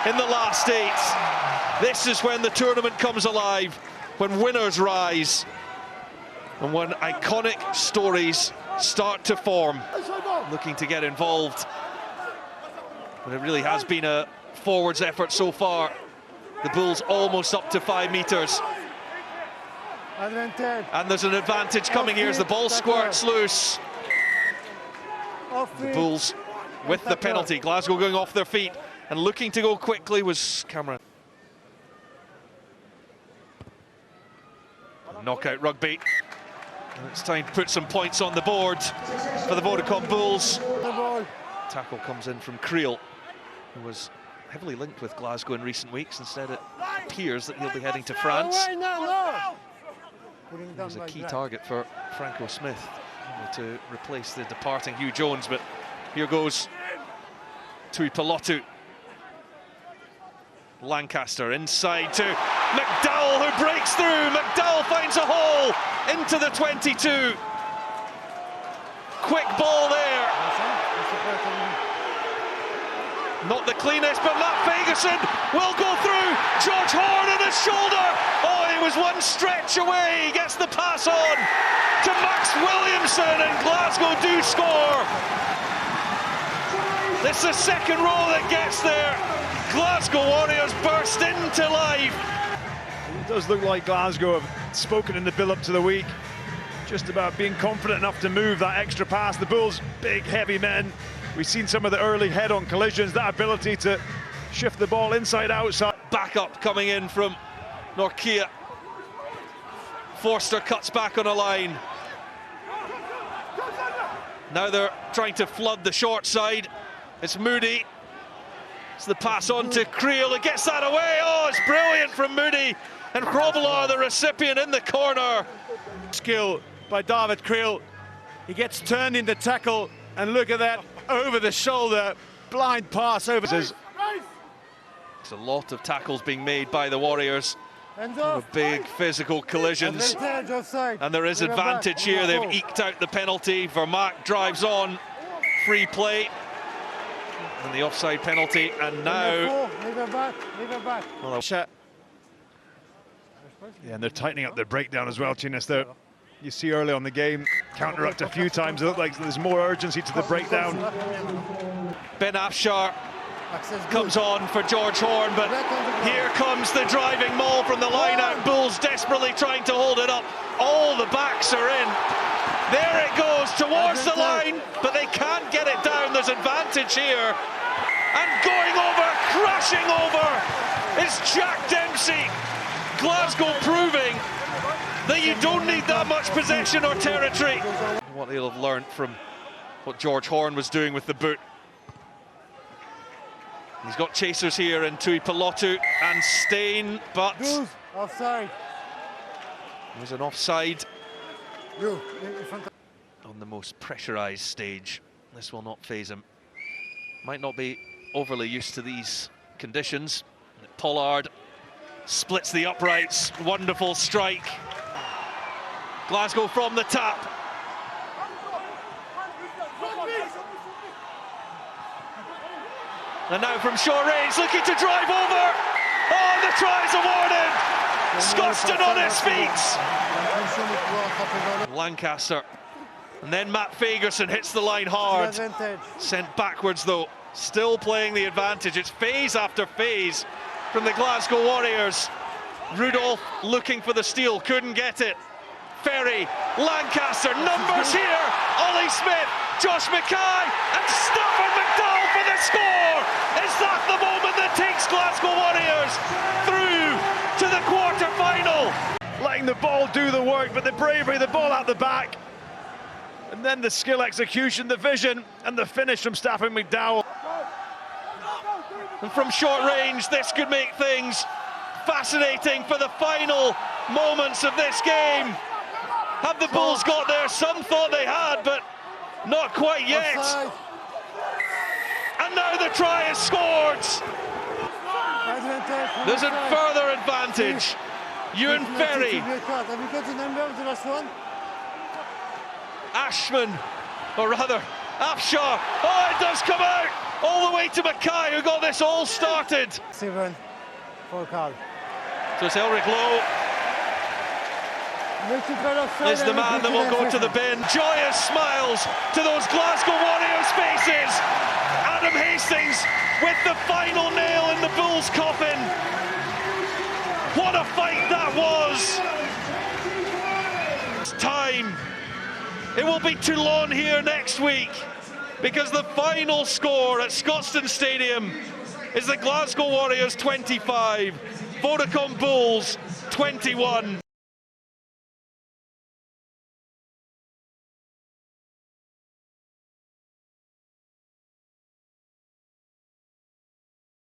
in the last 8. This is when the tournament comes alive, when winners rise, and when iconic stories start to form. Looking to get involved, but it really has been a forwards effort so far. The Bulls almost up to 5 metres. And there's an advantage coming here as the ball squirts loose. The Bulls with the penalty. Glasgow going off their feet and looking to go quickly was Cameron. Knockout rugby. And it's time to put some points on the board for the Vodacom Bulls. Tackle comes in from Creel, who was heavily linked with Glasgow in recent weeks. Instead, it appears that he'll be heading to France. He was a key target for Franco Smith to replace the departing Hugh Jones, but here goes Tui Pelotu. Lancaster inside to McDowell, who breaks through. McDowell finds a hole into the 22. Quick ball there. Not the cleanest, but Matt Fagerson will go through. George Horn on his shoulder. Oh, he was one stretch away. He gets the pass on to Max Williamson, and Glasgow do score. This is the second row that gets there. Glasgow Warriors burst into life. It does look like Glasgow have spoken in the build-up to the week, just about being confident enough to move that extra pass. The Bulls, big, heavy men. We've seen some of the early head-on collisions, that ability to shift the ball inside, outside. Backup coming in from Norkia. Forster cuts back on a line. Now they're trying to flood the short side. It's Moody. It's the pass on to Creel. It gets that away. Oh, it's brilliant from Moody. And Grobbelaar, the recipient, in the corner. Skill by David Creel. He gets turned into tackle, and look at that, over the shoulder, blind pass over. There's a lot of tackles being made by the Warriors. Big physical collisions. And there is advantage here. They've eked out the penalty. Vermaak drives on. Free play. And the offside penalty, and now... Well, yeah, and they're tightening up their breakdown as well, Chinas. You see early on the game, counter-upped a few times. It looked like there's more urgency to the breakdown. Ben Afshar comes on for George Horn, but here comes the driving maul from the line-out. Bulls desperately trying to hold it up. All the backs are in. There it goes towards the line, but they can't get it down. There's advantage here. And going over, crashing over, is Jack Dempsey. Glasgow proving that you don't need that much possession or territory. What they'll have learned from what George Horn was doing with the boot. He's got chasers here in Tui Pelotu and Stain, but offside. There's an offside. On the most pressurised stage, this will not faze him. Might not be overly used to these conditions. Pollard splits the uprights, wonderful strike. Glasgow from the tap. And now from short range, looking to drive over. Oh, the try's awarded. Scotstoun on his feet. Lancaster. And then Matt Fagerson hits the line hard. Sent backwards though. Still playing the advantage. It's phase after phase from the Glasgow Warriors. Rudolph looking for the steal, couldn't get it. Ferry, Lancaster, numbers here. Ollie Smith, Josh Mackay, and Stafford McDowell for the score. Is that the moment that takes Glasgow Warriors through to the quarter-final? Letting the ball do the work, but the bravery, the ball out the back. And then the skill execution, the vision, and the finish from Stafford McDowell. And from short range, this could make things fascinating for the final moments of this game. Have the Bulls got there? Some thought they had, but not quite yet. And now the try is scored. There's a further advantage. Ewan Ferry. Ashman, or rather, Afshar. Oh, it does come out. all the way to Mackay, who got this all started. 7 for call. So it's Elric Lowe is the man that will go to the bin. Joyous smiles to those Glasgow Warriors faces. Adam Hastings with the final nail in the Bulls' coffin. What a fight that was! It's time. It will be Toulon here next week, because the final score at Scotstoun Stadium is the Glasgow Warriors 25, Vodacom Bulls 21.